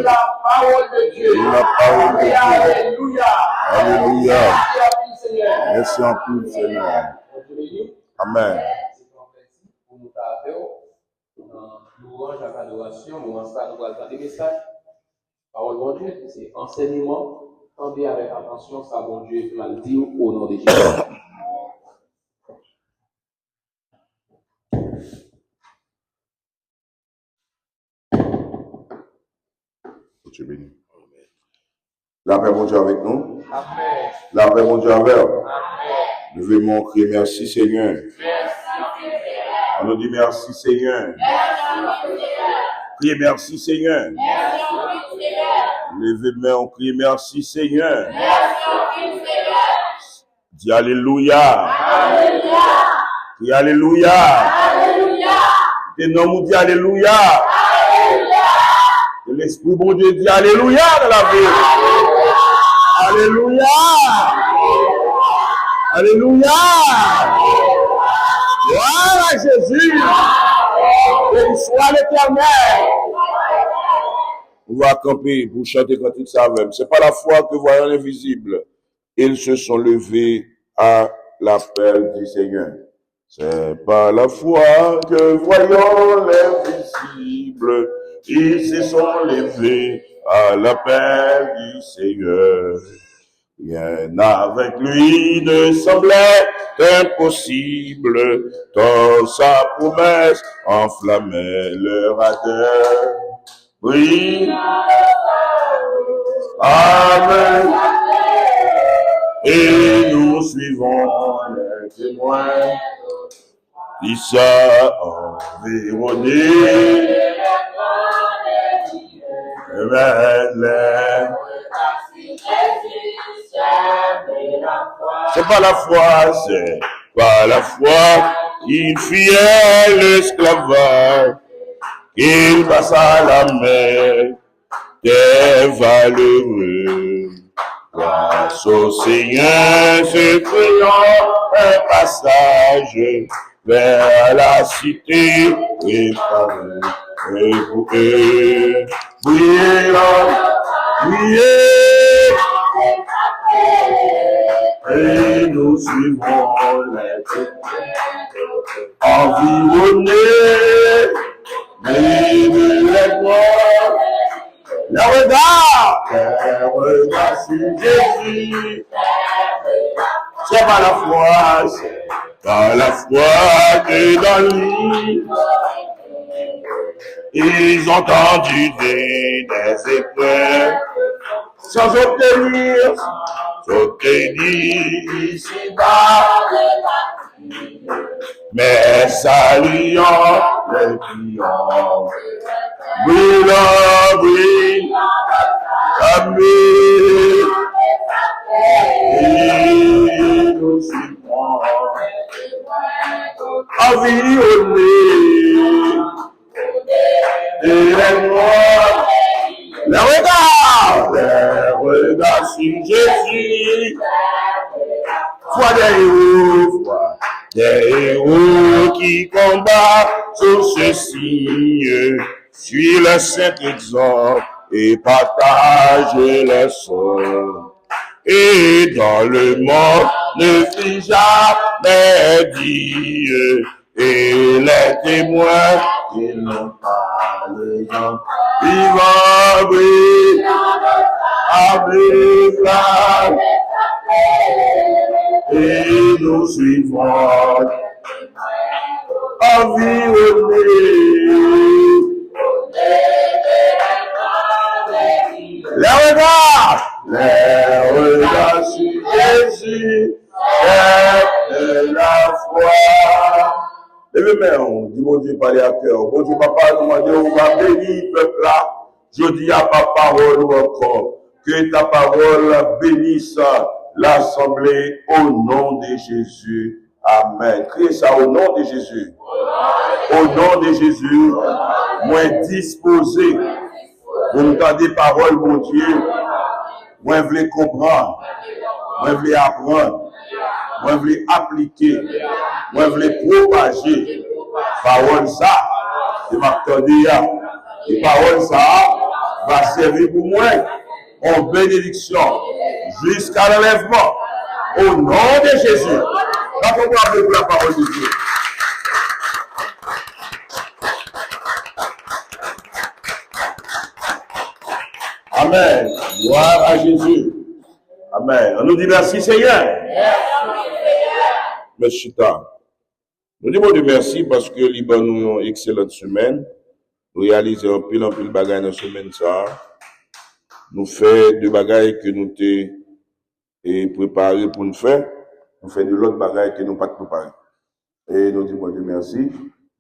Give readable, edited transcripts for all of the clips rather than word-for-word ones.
la parole de Dieu. Alléluia. Alléluia. Merci en tout, Seigneur. Amen. Louange à l'adoration, louange à l'adoration des messages. Parole de Dieu, c'est enseignement. Tendez avec attention, ça, bon Dieu, m'a dit au nom de Jésus. Dieu béni. La paix, mon Dieu, avec nous. Amen. La paix, mon Dieu, avec nous. Amen. Levez mon cri, merci Seigneur. Merci. On nous dit merci Seigneur. Criez merci Seigneur. Levez main, on crie merci Seigneur. Dis Alléluia. Dis Alléluia. Et non, on dit Alléluia. Et l'Esprit bon Dieu dit Alléluia dans la vie. Alléluia. Alléluia. Voilà Jésus. Béni soit l'Éternel. On va camper pour chanter cantique ça même. C'est pas la foi que voyons l'invisible. Ils se sont levés à l'appel du Seigneur. C'est pas la foi que voyons l'invisible. Ils se sont levés à l'appel du Seigneur. Rien avec lui ne semblait impossible, tant sa promesse enflammait leur ardeur. Oui, amen. Et nous suivons les témoins qui sont environnés. C'est pas la foi, c'est pas la foi. Il fuyait l'esclavage, il passa la mer, des valeureux. Grâce au Seigneur, se créant un passage vers la cité préparée pour eux. Priez, et nous suivons les environnés, mais les morts, les regards sur Jésus. C'est pas la foi, c'est pas la foi que dans lui. Ils ont tendu des épreuves sans obtenir ici-bas, mais saluant le triomphe, brûlant, amen. Et nous suivons environnés. Et les noirs, les regards sur Jésus. Foi des héros qui combattent sous ce signe. Suis le saint exemple et partage le sort. Et dans le monde ne fit jamais dire. Et les témoins qui n'ont pas les gens vivants, brillent, avec flamme. Et nous suivons environnés. Les regards sur Jésus, c'est de la foi. Levez main, dis mon Dieu, parlez à cœur. Bon Dieu, papa, demandez, on va bénir le peuple là. Je dis à ma parole encore, que ta parole bénisse l'assemblée au nom de Jésus. Amen. Criez ça au nom de Jésus. Au nom de Jésus, moi disposé pour entendre des paroles, mon Dieu. Moi, je veux comprendre. Moi, je veux apprendre. Moi, je veux appliquer. Moi, je veux propager. Parole ça, c'est ma tendue. Et parole ça, va servir pour moi en bénédiction jusqu'à l'enlèvement. Au nom de Jésus. Quand on va pour la parole de Dieu. Amen. Gloire à Jésus. Amen. On nous dit merci Seigneur. Merci Chita. Nous disons Dieu merci parce que Liban nous une excellente semaine. Nous réalisons un pile bagaille dans la semaine ça. Nous faisons deux bagailles que nous t'ai préparé pour nous faire. Nous faisons de l'autre bagaille que nous pas préparé. Et nous disons Dieu merci.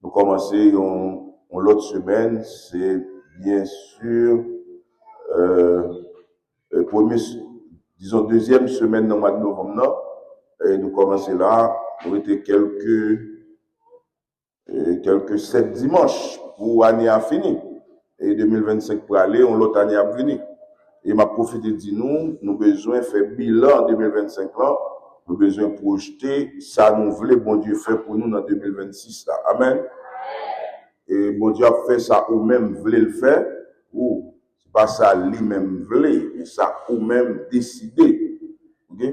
Nous commençons l'autre semaine, c'est bien sûr disons deuxième semaine dans le mois de novembre. Et nous commençons là, nous étions quelques 7 dimanches pour l'année à finir. Et 2025 pour aller, on l'autre année à venir. Et m'a profité de dire nous besoin faire bilan en 2025 là, nous besoin projeter ça nous voulait bon Dieu faire pour nous dans 2026 là. Amen. Et bon Dieu a fait ça ou même voulait le faire ou c'est pas ça lui-même voulait, mais ça ou même décider. OK?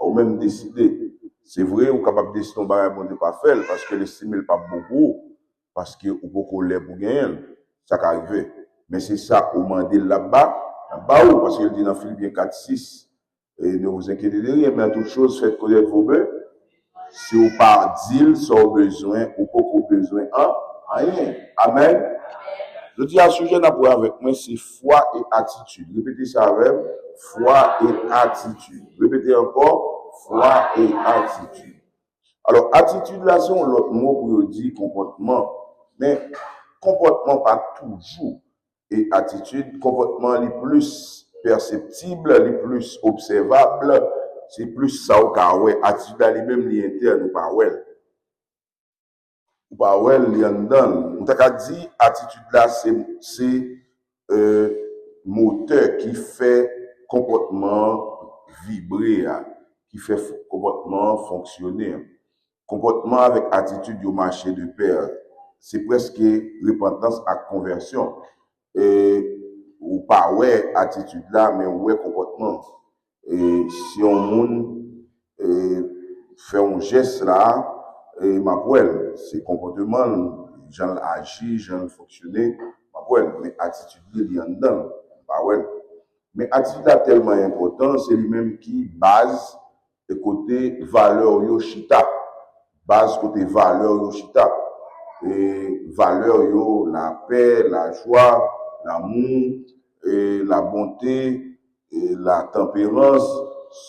Ou même décider. C'est vrai, on est capable de décider, on ne peut pas faire parce que l'estime pas beaucoup, parce que ou beaucoup l'air pour gagner, ça qui arrive. Mais c'est ça, on m'a dit là-bas, parce qu'il dit dans Philippiens 4:6, et ne vous inquiétez de rien, mais à toute chose, faites connaître vos besoins. Si vous pas dire, sans besoin, ou beaucoup besoin, rien. Amen. Je dis à ce sujet d'abord avec moi, c'est foi et attitude. Répétez ça avec foi et attitude. Répétez encore, foi et attitude. Alors, attitude là, c'est un autre mot pour dire comportement. Mais comportement pas toujours. Et attitude, comportement les plus perceptible, les plus observable, c'est plus ça ou ouais. Attitude là, les mêmes les interne ou pas ouais. Ou pas ouais, les en dedans. On t'a dit attitude là, c'est moteur qui fait comportement vibrer, qui fait comportement fonctionner. Comportement avec attitude du marché de pair, c'est presque repentance à conversion. Ou pas ouais attitude là, mais ouais comportement. Et si on monde fait un geste là, et ma poêle, c'est comportement, j'en agis, j'en fonctionner, ma poêle, mais attitude il y en dedans, pas ouais. Mais attitude là tellement important, c'est lui-même qui base et côté valeur yoshita, base côté valeur yoshita, et valeur yo la paix, la joie, l'amour, et la bonté, et la tempérance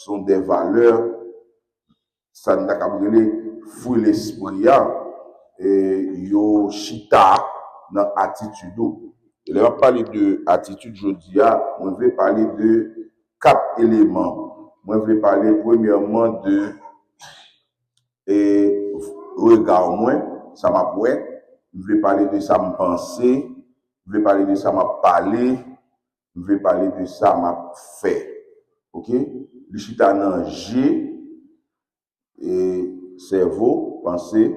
sont des valeurs, ça n'a qu'à brûler, fouille l'esprit, et yo chita dans attitude. Et là, on va parler de attitude, je dis, on veut parler de 4 éléments. Moi, je vais parler premièrement de regard, ça m'a pouet. Je vais parler de ça, m'a pensé. Je vais parler de ça, m'a parlé. Je vais parler de ça, m'a fait. OK? Le chita dans G, et cerveau, pensée,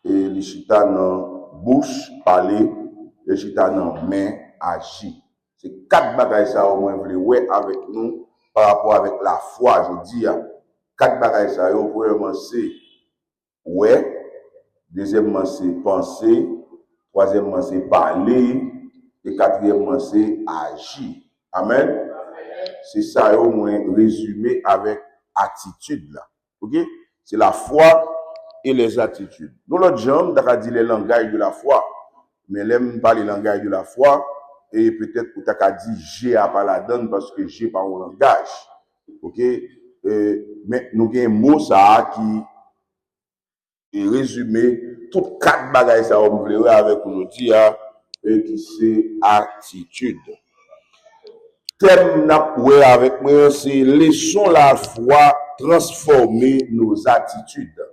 et le chita dans bouche, parler, le chita dans main, agir. C'est 4 bagages ça au moins vous voulez avec nous par rapport avec la foi, je dis. 4 bagages ça, premièrement c'est ouais, deuxièmement c'est penser, troisièmement c'est parler, et quatrièmement c'est agir. Amen. C'est ça au moins résumé avec attitude là. OK? C'est la foi et les attitudes. Nous l'autre jambe, on a dit les langages de la foi, mais l'aime pas les langages de la foi et peut-être que tu as dit j'ai à pas la donne parce que j'ai pas un langage. OK? Mais nous avons un mot ça qui est résumé toutes 4 bagages ça on veut avec nous dit et qui c'est attitude. Thème n'a avec moi c'est laissons la foi transformer nos attitudes.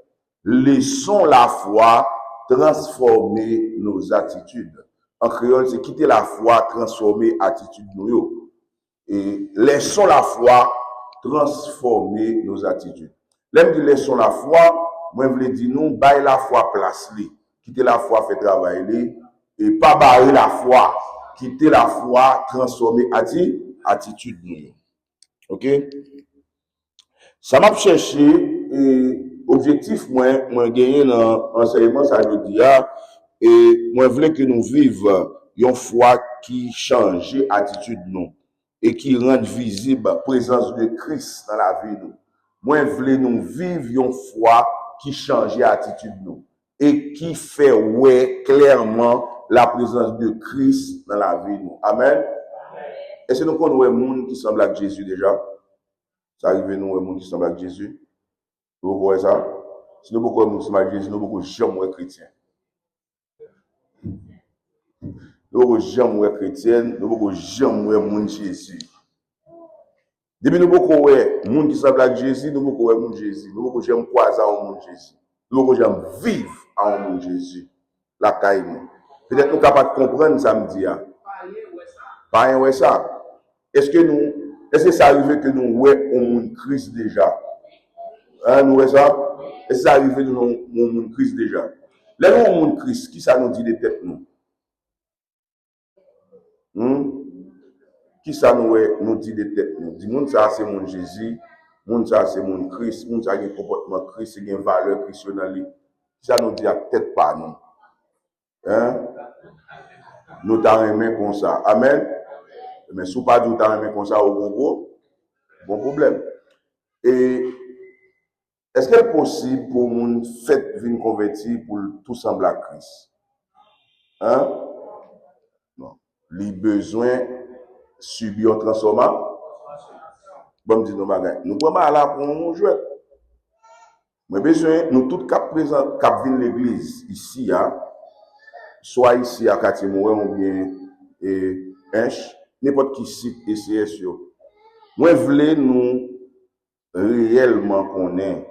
Laissons la foi transformer nos attitudes. En créole, c'est quitter la foi, transformer attitude nous. Et laissons la foi transformer nos attitudes. L'aime dit laissons la foi, moi je voulais dire nous, bailler la foi place li. Quitter la foi, fait travailler li, et pas barrer la foi. quitter la foi, transformer attitude nous. OK? Ça m'a cherché objectif moi gagner dans enseignement ça veut dire et moi voulais que nous vivions une foi qui change attitude nous et qui rend visible la présence de Christ dans la vie nous. Moi voulais nous vivre une foi qui change attitude nous et qui fait ouais clairement la présence de Christ dans la vie nous. Amen. Est-ce que nous connaissons un monde qui semble avec Jésus déjà? Ça arrive nous un monde qui semble avec Jésus? Vous voyez ça? Si nous beaucoup de semble avec Jésus, nous beaucoup jamais chrétiens. Nous beaucoup jamais chrétiens, nous beaucoup jamais monde Jésus. Depuis nous beaucoup ouais monde qui semble avec Jésus, nous beaucoup ouais monde Jésus. Nous beaucoup jamais croiser au monde Jésus. Nous beaucoup jamais vivre en monde Jésus. La caille. Peut-être nous capables de comprendre ça me dit. Pas ouais ça. Est-ce que ça arrive que nous ouais au monde Christ déjà? Hein, nous ouais ça? Est-ce que ça arrive que nous au monde Christ déjà? Là nous au monde Christ, qui ça nous dit de tête nous? Qui ça nous dit de tête nous? Dit monde ça c'est mon Jésus, monde ça c'est mon Christ, monde ça a un comportement Christ, il y a une valeur christionnelle. Qui ça nous dit à tête pas nous? Hein? Nous t'arrêtons comme ça. Amen. Mais si pas nous t'arrêtons comme ça au bon problème. Et est-ce qu'il est possible pour mon fait venir convertir pour tout sembler à Christ? Hein? Non. Les besoins subir un transformation. Bon, me dit nos bagages. Nous prenons là pour nous jouer. Mais besoin, nous tous cap présent, cap venir l'église ici, hein? Soit ici à Katimoué ou bien Inch, n'importe qui site ECS. Moi, je voulais nous réellement connaître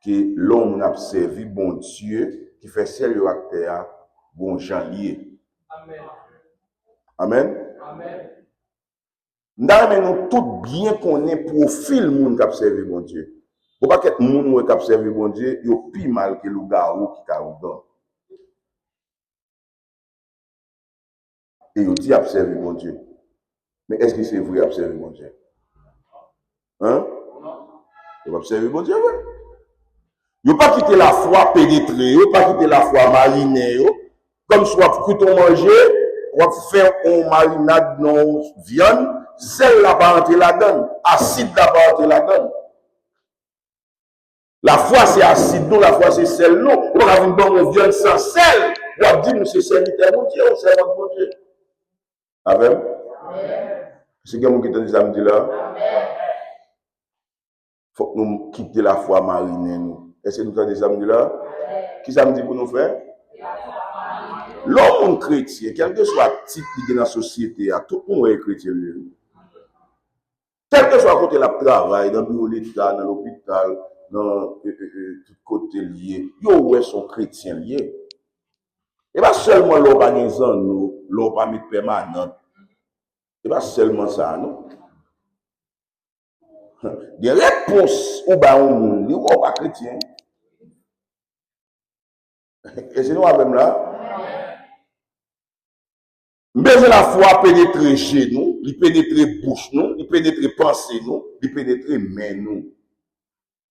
que l'homme a servi bon Dieu qui fait sérieux acteur bon Jean lié. Amen. Amen. Amen. Nous tout bien connaître profil monde qui a servi bon Dieu. Faut pas que monde qui a servi bon Dieu, yo plus mal que le garou qui a dedans. Et il dit observer mon Dieu. Mais est-ce que c'est vrai observer mon Dieu? Hein? Il va observer mon Dieu, oui. Il ne pas quitter la foi pénétrée, il ne pas quitter la foi marinée. Comme soit pour que tu manges, on va faire une marinade non viande, celle là pas entrer là-dedans, acide là pas entrer là-dedans. La foi c'est acide, non, la foi c'est sel, non. On va venir dans une viande sans sel. On va dire, c'est serviteur mon Dieu, c'est mon Dieu. Amen. C'est quelqu'un qui te dit samedi là. Il faut que nous quittions la foi marinée. Est-ce que nous avons dit samedi là? Qui samedi pour nous faire? L'homme chrétien, quel que soit le titre dans la société, tout le monde est chrétien. Quel que soit le côté de la travail, dans le bureau de l'État, dans l'hôpital, dans tout côté lié, ils sont chrétiens liés. Et pas seulement l'organisation, l'on pas mis permanent. Et pas seulement ça, non. Des réponses au bas au monde, ils sont pas chrétiens. Et c'est nous même là. Mais la foi pénétrer chez nous, il pénétrer bouche nous, il pénétrer pensée nous, il pénétrer main nous.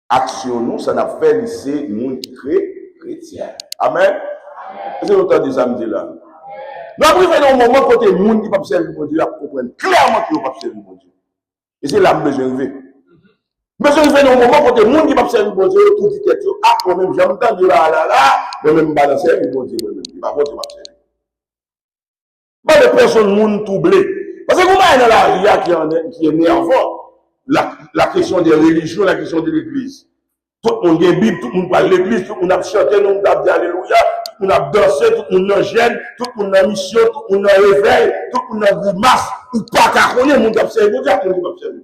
Action nous, ça n'a fait lycée monde chrétien. Amen. C'est autant des samedi là. Nous avons fait un moment côté monde qui ne peut pas servir mon Dieu, pour comprendre clairement qu'il ne peut pas servir mon Dieu. Et c'est là que besoin de vivre. Besoin de faire un moment côté monde qui ne peut pas servir mon Dieu, tout dit que ah, moi-même, j'entends dire là, moi-même, je vais servir mon Dieu, moi-même. Il va pas servir. Pas de personne monde troublé. Parce que vous voyez dans la ria qui est nerveux, la question des religions, la question de l'église. Tout le monde a une Bible, tout le monde parle de l'église, tout le monde a chanté, tout le monde a dit Alléluia, tout le monde a dansé, tout le monde a gêne, tout le monde a mission, tout le monde a réveil, tout le monde a grimace, ou pas qu'à connaître, le monde a observé, tout le monde a observé.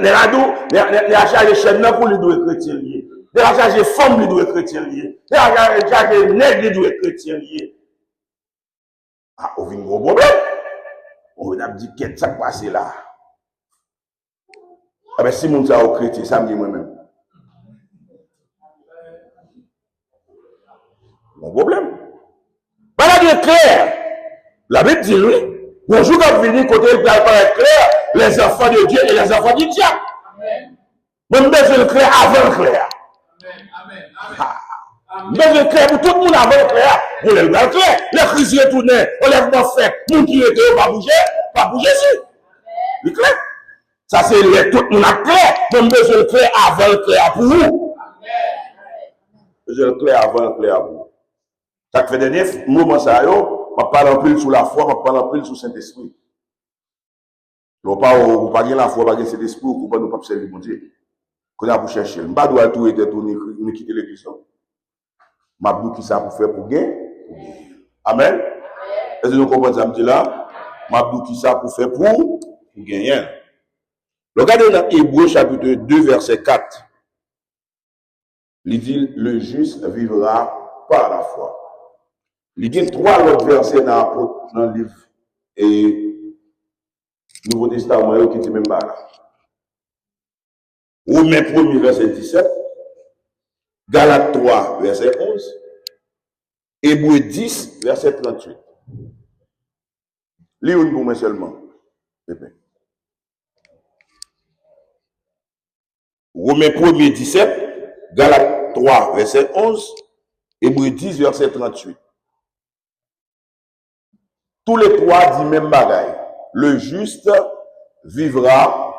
Les radios, les achats de chaînes pour les deux chrétiens liés. Les achats de femmes, les deux chrétiens liés. Les achats de nègres, les deux chrétiens liés. Ah, on vient de gros problème. On a dit, qu'est-ce qui s'est passé là? Ah ben, si mon ça au chrétien, ça me dit moi-même. Mon problème. Pas la clair. La Bible dit, oui, bonjour quand venir côté le paraît clair, les enfants de Dieu et les enfants du diable. Même besoin de clair avant le clair. Besoin de clair pour tout le monde avant le clair. On lève le clair. Les chrétiens retournent, on lève mon fait, nous qui était pas bouger si. Le clair. Ça c'est tout le monde a clair. Même besoin de clair avant le clair pour vous. Besoin de clair avant le clair pour vous. Ça fait dernier moment ça yo. Je parle en plus sur la foi, je parle en plus sur le Saint-Esprit. Vous ne pouvez pas la foi, pas le Saint-Esprit, vous ne pouvez pas servir mon Dieu. Quand vous cherchez, je ne dois pas tout être tourné, nous quitter l'église. Je ne qui ça pour faire pour gagner. Amen. Est-ce que vous comprenez ça, je là? Je qui ça pour faire pour gagner. Regardez dans Hébreux chapitre 2, verset 4. Il dit, le juste vivra par la foi. Il dit 3 autres versets dans le livre et Nouveau Testament qui dit même pas là. Romains 1er verset 17, Galates 3 verset 11, Hébreux 10 verset 38. Lisez pour moi seulement. Romains 1er 17, Galates 3 verset 11, Hébreux 10 verset 38. Tous les trois disent même bagaille. Le juste vivra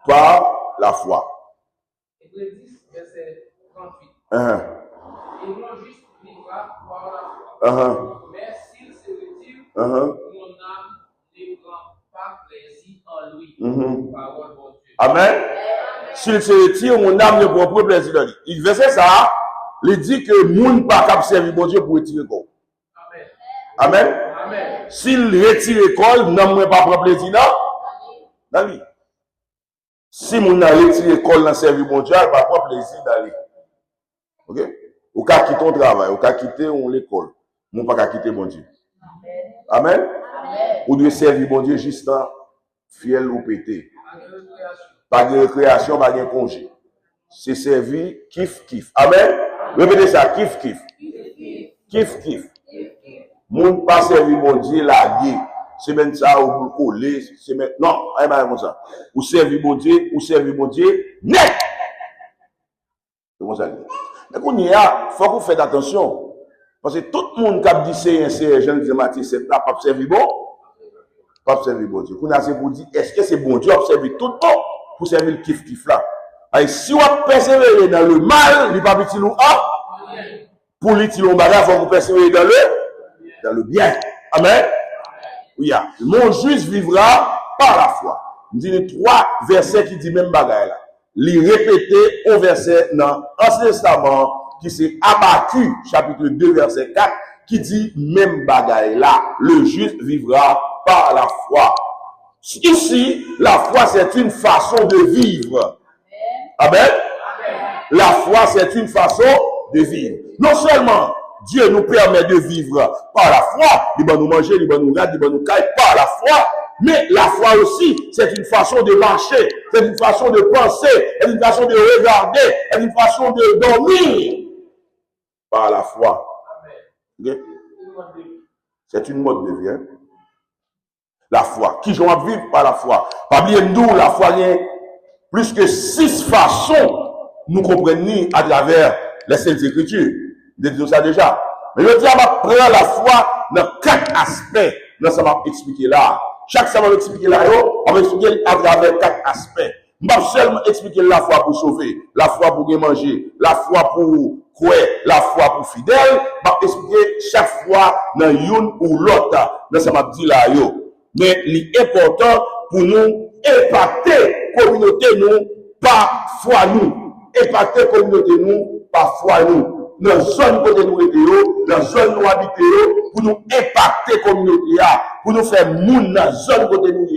par la foi. Hébreux 10, verset 38. Et le juste vivra par la foi. Mais s'il se retire, mon âme ne prend pas plaisir en lui. Parole de Dieu. Amen. S'il se retire, mon âme ne prend pas plaisir en lui. Il verset ça, il dit que mon ne pas capable servir mon Dieu pour retirer quoi. Amen. Amen. S'il retire l'école, non, ne pas prendre plaisir dans lui. Si mon a retiré l'école dans servir mon Dieu, il ne va pas prendre plaisir dans lui. Ok? Ou qu'à quitter ton travail, ou qu'à quitter l'école, mon pas quitter mon Dieu. Amen. Amen. Ou de servir mon Dieu juste en fiel ou pété. Pas de récréation, pas de congé. C'est servir kiff. Amen. Répétez ça, kiff. Kiff. Moun pas servir mon Dieu la gué. C'est même ça ou coller, c'est même non, aïe comme ça. Ou servir mon Dieu, net. C'est comme ça. Mais qu'on y a, faut qu'on fasse attention parce que tout le monde qui a dit c'est Jean de Matthieu, c'est là pas servir bon. Pas servir bon Dieu. Qu'on a c'est pour dire est-ce que c'est bon Dieu a servir tout bon pour servir le kiff là. Et si on persévérer dans le mal, il pas petit nous pour lui tirer on bagarre, faut qu'on persévérer dans le bien. Amen. Oui, mon juste vivra par la foi. Il dit les 3 versets qui dit même bagaille là. Les répéter au verset dans l'Ancien Testament qui c'est Habakkuk chapitre 2 verset 4 qui dit même bagaille là. Le juste vivra par la foi. Ici, la foi c'est une façon de vivre. Amen. La foi c'est une façon de vivre. Non seulement Dieu nous permet de vivre par la foi, il va nous manger, il va nous regarder, il va nous cailler par la foi, mais la foi aussi, c'est une façon de marcher, c'est une façon de penser, c'est une façon de regarder, c'est une façon de dormir par la foi. Okay? C'est une mode de vie. Hein? La foi. Qui j'en vivre par la foi. Pas oublier nous, la foi, il y a plus que 6 façons nous comprenons à travers les Saintes Écritures. De tout ça déjà. Mais je dis, on va prendre la foi dans 4 aspects. Dans ça m'a expliqué là. Chaque ça m'a expliqué là, on va expliquer à travers 4 aspects. Je ne vais pas seulement expliquer la foi pour sauver, la foi pour manger, la foi pour croire, la foi pour fidèle. Je vais expliquer chaque fois dans une ou l'autre. Dans ça m'a dit là, mais l'important pour nous impacter la communauté nous par foi nous. Impacter la communauté nous par foi nous. Dans la zone côté nous étions, dans la zone nous habitons, pour nous impacter la communauté, pour nous faire moun dans la zone côté nous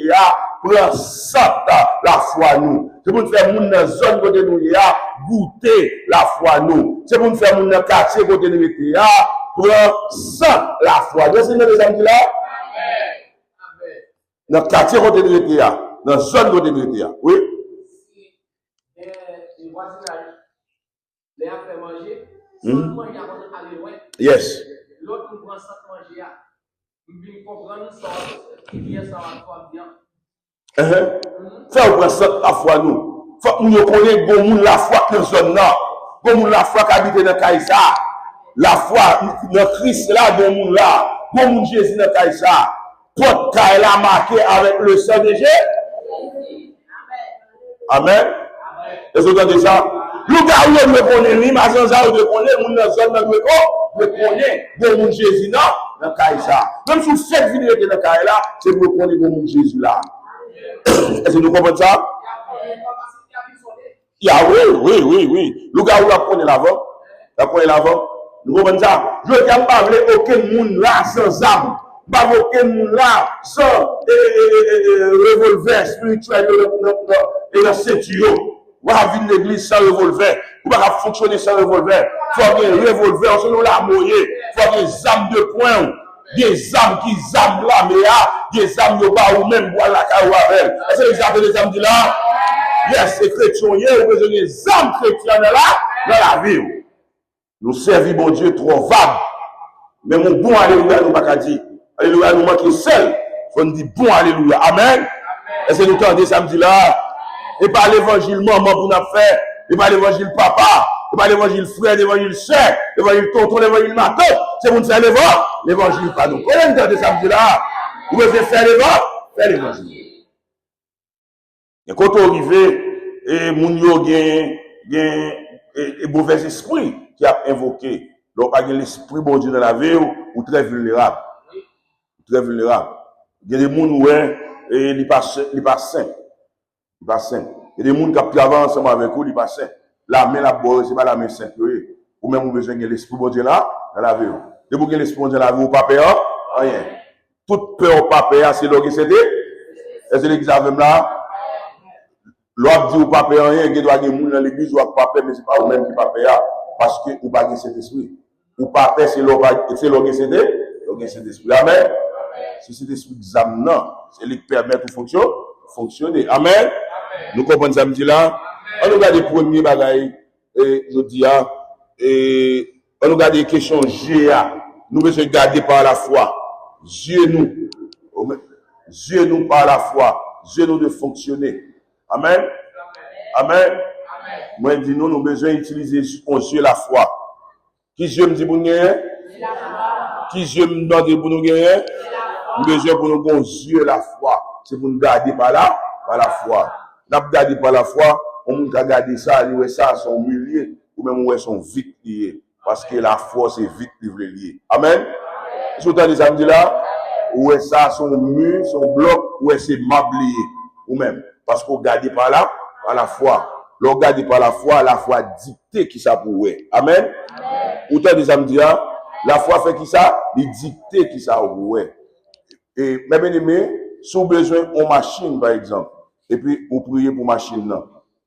prendre ça la foi nous. C'est pour nous faire moun dans la zone côté nous goûter la foi nous. C'est pour nous faire moun dans le quartier côté nous étions, prendre ça la foi. Vous avez les amis là? Dans le quartier côté nous étions, dans la zone côté nous étions. Oui? Les voisinages, les faire manger. Yes. l'autre nous prend ça manger. Nous venons comprendre ça, bien ça va bien. Faire prendre ça la foi nous. Faut que nous connaissions bon monde la foi dans zone là. Bon monde la foi qui habite dans Kaïsa. La foi dans Christ là, bon monde là. Bon monde Jésus dans Kaïsa. Porte Kaïla marqué avec le sang de Jésus. Amen. Est-ce que vous entendez ça? Le gars où on me connaît, lui, ma zone ça, on me connaît, on me zone dans le corps, on me connaît, bon monde Jésus dans Kaïsa. Même si cette vidéo est dans Kaïla, c'est pour connaître bon monde Jésus là. Est-ce que vous comprenez ça? Oui. Le gars où on connaît l'avant, nous comprenons ça. Je ne tiens pas aucun monde là sans âme. Pas aucun monde là sans revolver spirituel et la ceinture. Vous avez une église sans revolver. Vous pouvez fonctionner sans revolver. Il faut avoir un revolver, sinon la moyer. Il faut avoir des armes de poing. Des âmes qui âment là, mais des âmes de bas ou même boire la caille avec. Est-ce que vous avez des âmes de là? Yes, c'est chrétien, vous avez besoin des âmes chrétiennes là, dans la vie. Nous servons bon Dieu trop vague. Mais mon bon alléluia, nous pas dire. Alléluia, nous manquons seul. Il faut nous dire bon alléluia. Amen. Est-ce que nous entendez samedi là? Et pas l'évangile maman pour nous faire. Et pas l'évangile papa. Et pas l'évangile frère, l'évangile soeur, l'évangile tonton, l'évangile ma tante. C'est pour nous faire l'évangile pas nous. Quand on entend samedi là, vous pouvez faire l'évangile. Et quand on arrive, et mon yo gagne mauvais esprit qui a invoqué. Donc, pas l'esprit bon Dieu dans la vie ou très vulnérable. Très vulnérable. Il y a des gens où il pas saint. Il pas saint. Il y a des gens qui travaillent ensemble avec vous, il pas saint. La main la bonne, c'est pas la main sainte. Ou même vous besoin de l'esprit bon Dieu là dans la vie. Et vous avez l'esprit bon Dieu dans la vie, ou pas peur, rien. Toute peur ou pas peur, c'est l'eau qui s'est dit. Est-ce que l'église avait là? L'autre dit ou pas peur rien, il doit y avoir des gens dans l'église ou pas peur, mais c'est pas vous-même qui pas peur parce que vous pas cet esprit. Ou pas peur, c'est l'eau qui s'est dit. Cet esprit. Amen. C'est cet esprit d'examen, c'est lui qui permet de fonctionner. Amen. Nous comprenons samedi là. On regarde les premiers bagailles, et je dis, et on regarde les questions GA. Nous devons garder par la foi. Dieu nous par la foi. Dieu nous de fonctionner. Amen. Amen. Moi, je dis, nous avons besoin d'utiliser en Dieu la foi. Qui Dieu me dit pour nous gagner? Qui Dieu me donne pour nous gagner? Nous avons besoin pour nous gagner Dieu la foi. C'est pour nous garder par la foi. Nous avons gardé par la foi. On peut garder ça, nous ça sont liés, ou même nous sont vite liés. Parce que la foi, c'est vite lié. Amen. Si vous entendez samedi là, ou ça sont murs, son bloc, ou c'est mablié. Ou même. Parce qu'on garde par la foi. L'on garde par la foi dictée qui ça pour eux. Amen. Autant des samedi là, la foi fait qui ça? Il dicte qui ça pour eux. Et mes bien-aimés, si vous avez besoin d'une machine par exemple, et puis vous priez pour machine là.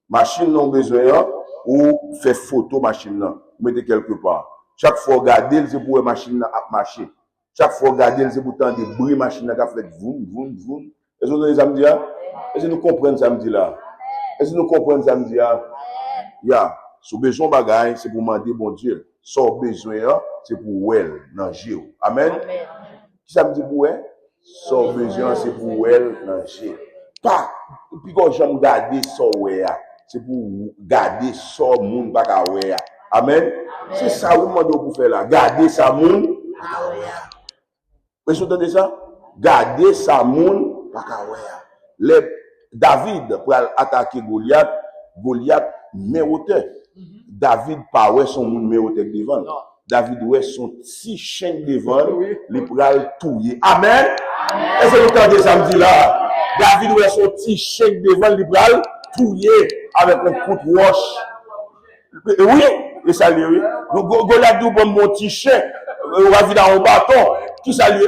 Machine non besoin ou faire photo machine là, mettez quelque part. Chaque fois regarder c'est pour machine là marcher. Chaque fois regarder c'est pour tendre des bruits machine là qui fait vroom. Est-ce que vous samedi là? Est-ce que nous comprenons samedi là? Est-ce que nous comprenons samedi là? Ya, si besoin bagaille c'est pour demander bon Dieu. Sans besoin c'est pour elle dans Dieu. Amen. Qui ça me dit pour elle? Sans besoin c'est pour elle dans Dieu. Pas puis quand j'aime garder ça ouais. C'est pour garder ça moun pas ka wè. Amen. C'est ça vous demandez pour faire là, garder ça moun pas ka wè. Vous entendez ça? Garder ça moun pas ka wè. David pour attaquer Goliath méroté. David pas ouais son moun méroté devant. David ouais son petit chien devant, il pral touyer. Amen. Est-ce que vous entendez samedi là? David ouais son petit chien devant, il pral touyer avec un coup de roche. Oui, et ça lui, oui. Goliath dit bon mon petit chien, on va vivre dans un bâton. Qui ça lui?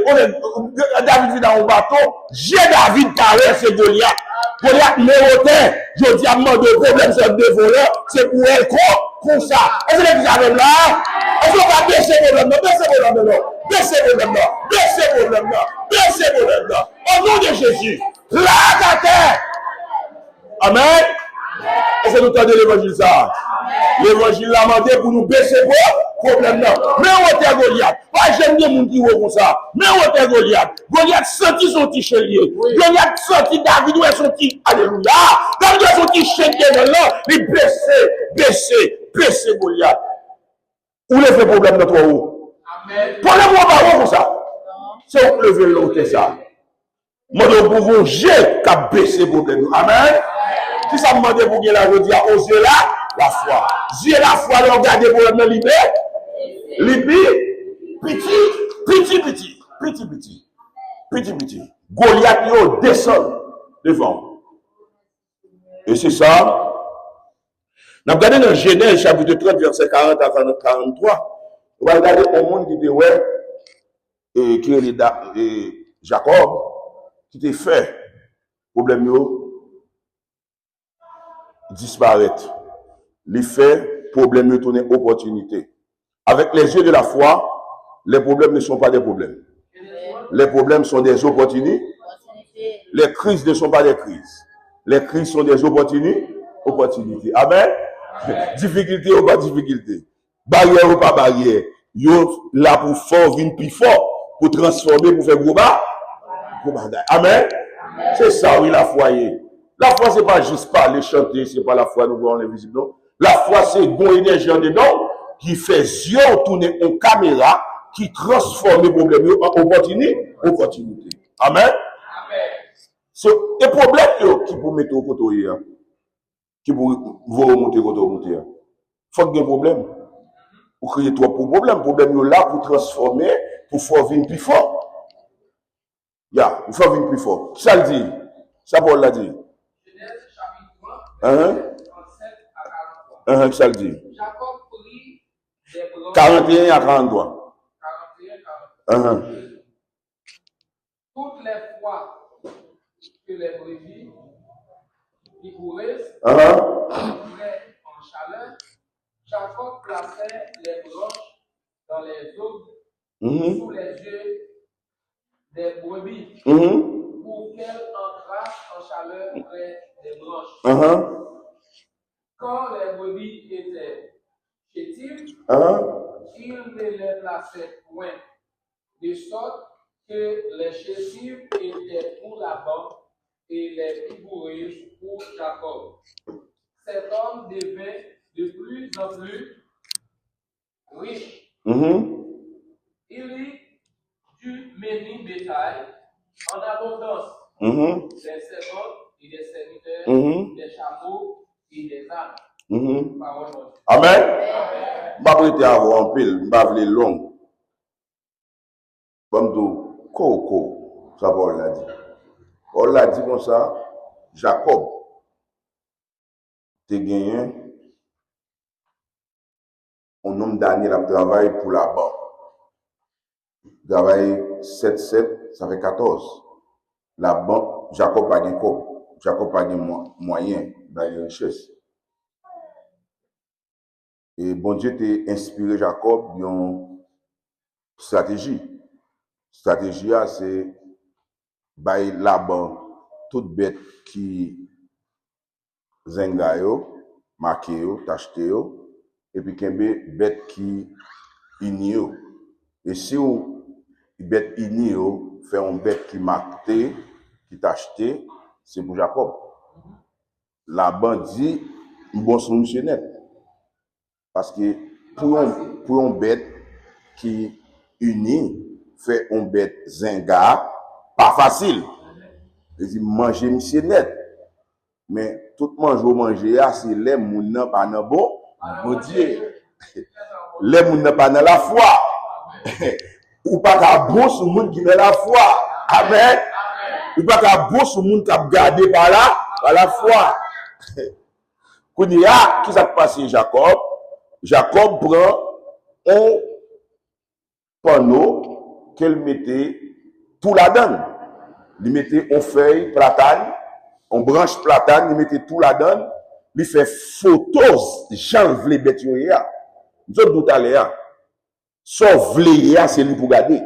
David vit dans un bâton. J'ai David caresse Goliath. Goliath méroté. Je dis à moi de problème c'est de voleur, c'est pour elle comme ça. Est-ce que vous avez là? Est-ce que vous va baisser vos lèvres? Baissez vos lèvres. Au nom de Jésus. Là ta terre. Amen. Est-ce que nous entendez l'évangile ça? L'évangile l'a demandé pour nous baisser problème là. Mais on était Goliath. Pas j'aime bien mon qui comme ça. Mais on était Goliath. Goliath senti son petit chevalier. Goliath senti David ou son petit. Alléluia. David ou son petit chevalier là. Il baissé Goliath. Où est le problème de toi où? Amen. Parlez-moi pas comme ça. C'est où lever l'autre ça. Moi, nous pouvons j'ai qu'à baisser le problème. Amen. Qui ça me demande pour qu'il a dit à oser là? La foi. J'ai la foi, de regarder pour le libérer. Petit. Goliath, yo, descend devant. Et c'est ça. On a regardé dans Genèse, chapitre 30, verset 40 à 43. On va regarder un monde qui était, ouais, et qui est Jacob, qui était fait, problème, yo, disparaître. Les faits, problèmes me tournent opportunité. Avec les yeux de la foi, les problèmes ne sont pas des problèmes. Les problèmes sont des opportunités. Les crises ne sont pas des crises. Les crises sont des opportunités. Amen. Difficulté ou pas difficulté. Barrière ou pas barrière. Yo là pour fort, vin plus fort, pour transformer, pour faire gros bagaille. Amen. C'est ça, oui, la foi. La foi, c'est pas juste parler, chanter, c'est pas la foi, nous voyons l'invisible, non. La foi, c'est une énergie en dedans qui fait yeux tourner en caméra, qui transforme les problèmes en opportunité. Amen. C'est les problèmes qui pour mettre au côté, qui pour vous remonter au côté. Faut qu'il y ait un problème. Vous créez trois problèmes. Problème là pour transformer, pour faire venir plus fort. Pour faire venir plus fort. Ça le dit. Ça Paul l'a dit. Ça le dit. Jacob prit des branches. 41 à 43. 41. Toutes les fois que les brebis vigoureuses entraient en chaleur, Jacob plaçait les branches dans les eaux sous les yeux des brebis pour qu'elles entrassent en chaleur près des branches. Quand les brebis étaient chétives, il ne les plaçait point, de sorte que les chétives étaient pour Laban et les vigoureuses pour Jacob. Cet homme devint de plus en plus riche. Il y du menu bétail en abondance, des servantes et des serviteurs, des chameaux et des ânes. Amen. Je vais prêter à vous en pile, je vais vous long. Comme Coco, ça Paul l'a dit. Paul l'a dit comme ça, Jacob, tu as gagné un nombre d'années de travail pour la banque. Travail 7, ça fait 14. La banque, Jacob a gagné quoi? Jacob a gagné moyen, dans les richesses. Et bon Dieu t'a inspiré Jacob d'une stratégie. Stratégie, c'est bailler là-bas toute bête qui zenga yo, marqué yo, tacheté yo, et puis qu'il y a bête qui ini yo. Et si vous bête ini yo, fait une bête qui marqué, qui tacheté, c'est pour Jacob. Là-bas dit, bon son monsieur net. Parce que pour une bête qui unie, fait une bête zinga, pas facile. Il dit manger monsieur net. Mais tout manger, c'est les moun nan pas nan bon Dieu. Les moun nan pas dans la foi. Ou pas ka bon sur moun qui dans la foi. Amen. Ou pas ka bon sur moun qui a gardé par la foi. Kounia, qui s'est passé Jacob? Jacob prend un panneau qu'elle mettait tout la donne. Il mettait une feuille platane, une branche platane, il mettait tout la donne. Il fait photos, j'enlève les bêtes yoya. Nous autres tout à l'heure. Sauf les c'est lui pour garder.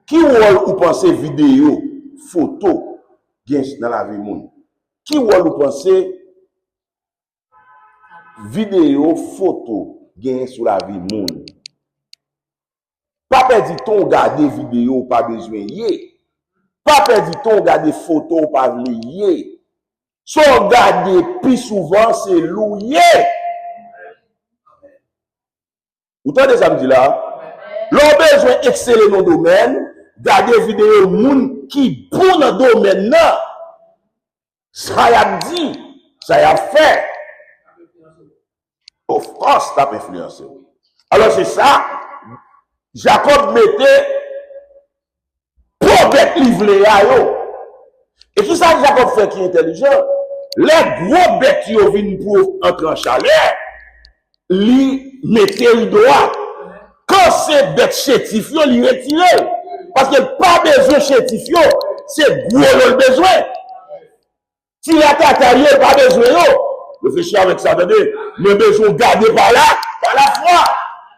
Qui ou pensez vidéo, photo, dans la vie monde? Qui ou pensez vidéo, photo, gagne sur la vie monde. Pas perdre ton regarder vidéo, pas besoin yé. Pas perdre ton regarder photo, pas lié. So regarder plus souvent, c'est loué. Vous entendez ça me dit là? L'on besoin d'exceller dans le domaine, garder vidéo moun qui bon dans le domaine là. Ça y a dit, ça y a fait. Of course, ça peut influencer. Alors c'est ça, Jacob mettait pour bête livré à eux. Et qui ça Jacob fait qui est intelligent? Les gros bêtes qui viennent pour entrer en chaleur, lui mettait le doigt. Quand c'est bête chétifio, lui retirer. Parce qu'il n'y a pas besoin de chétifio, c'est gros le besoin. Si la tataille, pas besoin, réfléchir avec ça, attendez, mais besoin de garder par là, par la foi.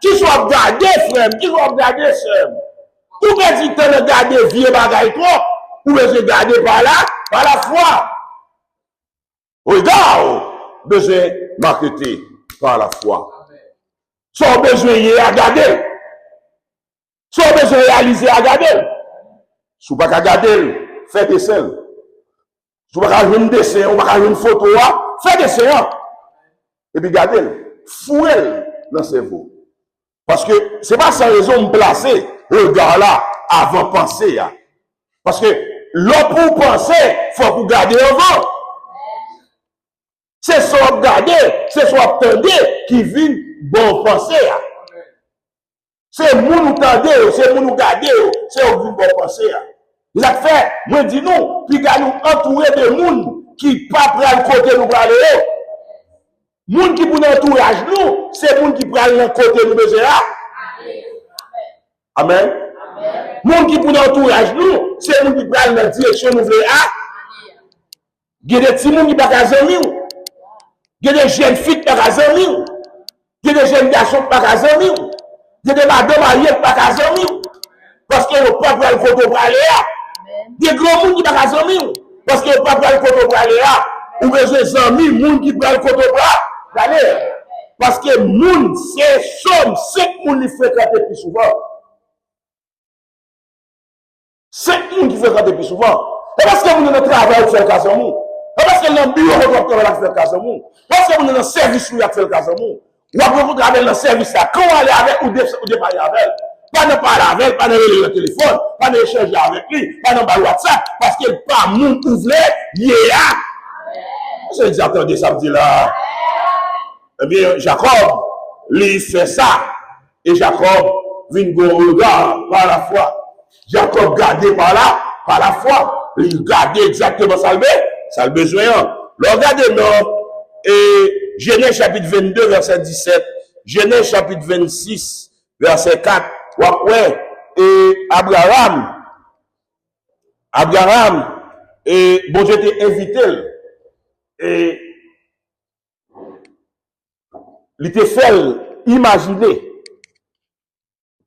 Qui soit gardé, frère, qui soit gardé, frère. Tout petit temps de garder vieux bagaille, toi, ou besoin de garder par là, par la foi. Regarde, besoin de marketer par la foi. Soit besoin de regarder. Soit besoin de réaliser à garder. Si vous ne pouvez pas garder, faites des scènes. Si vous ne pouvez pas faire un dessin, ou pas faire une photo, faites des scènes. Et puis gardez, fouez dans le cerveau. Parce que ce n'est pas sans raison de placer regard là avant de penser. Parce que l'homme pour penser, il faut que vous gardiez avant. C'est soit regarder, c'est soit attendre qui vient bon penser. C'est moun ou tande, c'est moun ou gade, c'est ou vin bon penser. Il a fait, moi dis nous, puis nous entourer de moun qui pas prendre côté nous aller. Moun qui pour entourage nous, c'est moun qui prend le côté nous besoin. Amen. Moun qui pour entourage nous, c'est moun qui prend la direction nous voulons. Il y a des petits moun qui pas casami. Il y a des jeunes filles qui pas casami. Il y a des jeunes garçons qui pas casami. Il y a des madames mariées qui pas casami. Parce qu'ils n'ont pas pris le côté pour aller là. Il y a des gros moun qui pas casami. Parce qu'ils n'ont pas pris le côté pour aller là. Ou besoin d'amis, moun qui prend le côté pour aller. Parce que moun, c'est somme, 5 moun qui fréquentent plus souvent. 5 moun qui fréquentent plus souvent. Et parce que vous avez un travail qui fait le cas de moun. Et parce que dans le bureau de docteur qui fait le cas de moun. Parce que vous avez un service qui fait le cas de moun. Ou après vous travaillez dans le service là. Quand vous allez avec ou déparler avec. Pas de parler avec, pas de relayer le téléphone, pas d'échanger avec lui, pas de parler WhatsApp. Parce que pas moun ouvre, yeah. C'est exactement de samedi là. Eh bien, Jacob, lui fait ça. Et Jacob vient de regard par la foi. Jacob gardé par là, par la foi. Il garde exactement ça le besoin. Regardez non. Et Genèse chapitre 22, verset 17. Genèse chapitre 26, verset 4. Ouais. Et Abraham, et bon Dieu t'a invité. Et il te fait imaginer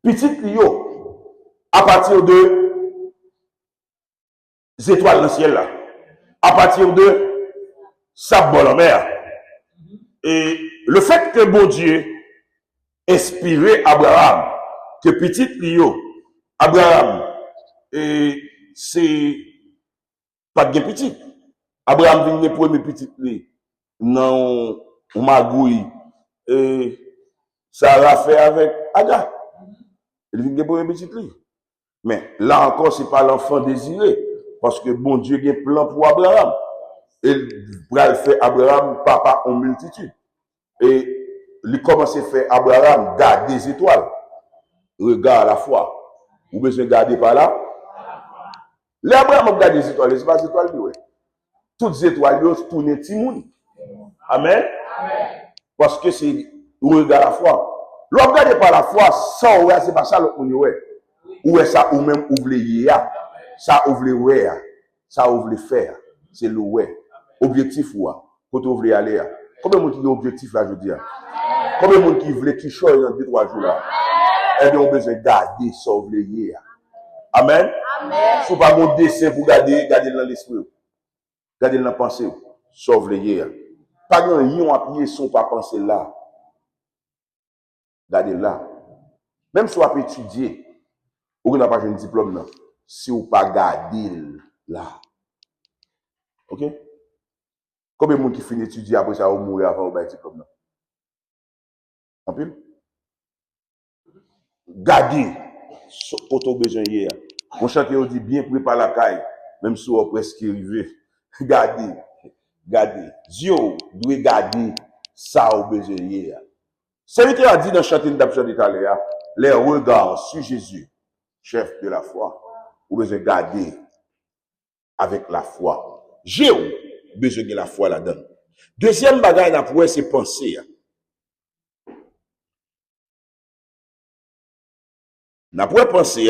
petit Lio à partir de étoiles dans le ciel là, à partir de sable dans la mer. Et le fait que bon Dieu inspiré Abraham, que petit Lio, Abraham, et c'est pas de petit. Abraham vient le premier petit Lio, non, magouille. Et ça l'a fait avec Agar. Il vient pour un petit lit. Mais là encore, ce n'est pas l'enfant désiré. Parce que bon Dieu a un plan pour Abraham. Et il fait Abraham papa en multitude. Et il commence à faire Abraham garder des étoiles. Regarde la foi. Vous besoin de garder par là. L'Abraham a gardé des étoiles. Ce n'est pas des étoiles. Toutes les étoiles tournent Timoun. Amen. Parce que c'est regard la foi. L'on regarde par la foi, ça, ouais, c'est pas ça l'autre monde, ouais. Ou est ça, ou même, ou voulez ça, ou voulez, ouais, ça, ou voulez faire. C'est le ouais. Objectif, ouais. Quand vous voulez aller, combien de monde qui a objectif là, je dis? Combien de monde qui voulait qui choisit dans 2-3 jours là? Eh bien, on a besoin de garder ça, vous voulez. Amen. Si vous pas mon dessin pour garder dans l'esprit, garder dans la pensée, ça, vous voulez. Pas grand yon appuyer son pas penser là. Regardez là. Même si on peut étudier, ou n'a pas un diplôme là, si ou pas garder là. OK? Combien de monde qui finit d'étudier après ça ou mourir avant ou un diplôme là? En pile? Gardez quand on besoin hier. Mon chanteur dit bien préparer la caille, même si on presque arrivé. Gardez. Dieu doit garder ça au besoin hier. Serviteur a dit dans chanter d'absurde tout à l'heure, les regards sur Jésus, chef de la foi, ou besoin garder avec la foi. J'ai besoin de la foi là-dedans. Deuxième bagaille n'a pour c'est penser. N'a pour penser